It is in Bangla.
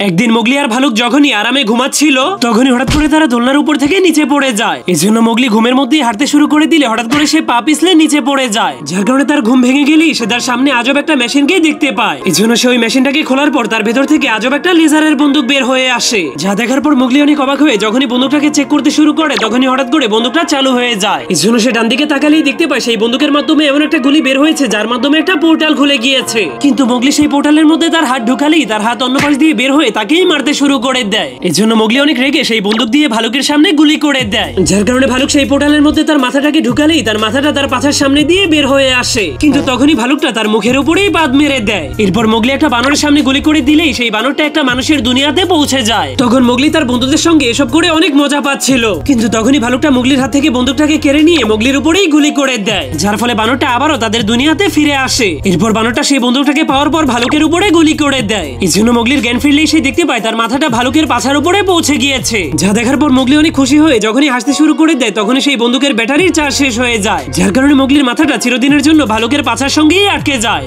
একদিন মোগলি আর ভালুক যখনই আরামে ঘুমাচ্ছিল তখনই হঠাৎ করে তারা দোলনার উপর থেকে নিচে পড়ে যায়। এজন্য মোগলি ঘুমের মধ্যে হাঁটতে শুরু করে দিলে হঠাৎ করে সে পা পিছলে নিচে পড়ে যায়, যার কারণে তার ঘুম ভেঙে গেলেই সে তার সামনে আজব একটা মেশিনকে দেখতে পায়। এজন্য সে ওই মেশিনটাকে খোলার পর তার ভেতর থেকে আজব একটা লেজারের বন্দুক বের হয়ে আসে, যা দেখার পর মোগলি অনেক অবাক হয়ে যখনই বন্দুকটাকে চেক করতে শুরু করে তখনই হঠাৎ করে বন্দুকটা চালু হয়ে যায়। এজন্য সে ডান দিকে তাকালেই দেখতে পায় সেই বন্দুকের মাধ্যমে এমন একটা গুলি বের হয়েছে যার মাধ্যমে একটা পোর্টাল খুলে গিয়েছে। কিন্তু মোগলি সেই পোর্টালের মধ্যে তার হাত ঢুকালেই তার হাত অন্য পাশ দিয়ে বের হয়ে তাকেই মারতে শুরু করে দেয়। এজন্য মোগলি অনেক রেগে সেই বন্দুক দিয়ে ভালুকের সামনে গুলি করে দেয়, যার কারণে ভালুক সেই পোর্টালের মধ্যে তার মাথাটাকে ঢুকালেই তার মাথাটা তার পাছার সামনে দিয়ে বের হয়ে আসে। কিন্তু তখনই ভালুকটা তার মুখের উপরেই বাদ মেরে দেয়। এরপর মোগলি একটা বানরের সামনে গুলি করে দিলেই সেই বানরটা একটা মানুষের দুনিয়াতে পৌঁছে যায়। তখন মোগলি তার বন্ধুদের সঙ্গে এসব করে অনেক মজা পাচ্ছিল, কিন্তু তখনই ভালুকটা মোগলির হাত থেকে বন্দুকটাকে কেড়ে নিয়ে মোগলির উপরেই গুলি করে দেয়, যার ফলে বানরটা আবারও তাদের দুনিয়াতে ফিরে আসে। এরপর বানরটা সেই বন্দুকটাকে পাওয়ার পর ভালুকের উপরে গুলি করে দেয়। এজন্য মোগলির জ্ঞান ফিরলেই সে দেখতে পায় তার মাথাটা ভালুকের পাছার উপরে পৌঁছে গিয়েছে, যা দেখার পর মোগলি অনেক খুশি হয়ে যখনই হাসতে শুরু করে দেয় তখনই সেই বন্দুকের ব্যাটারির চার্জ শেষ হয়ে যায়, যার কারণে মোগলির মাথাটা চিরদিনের জন্য ভালুকের পাছার সঙ্গেই আটকে যায়।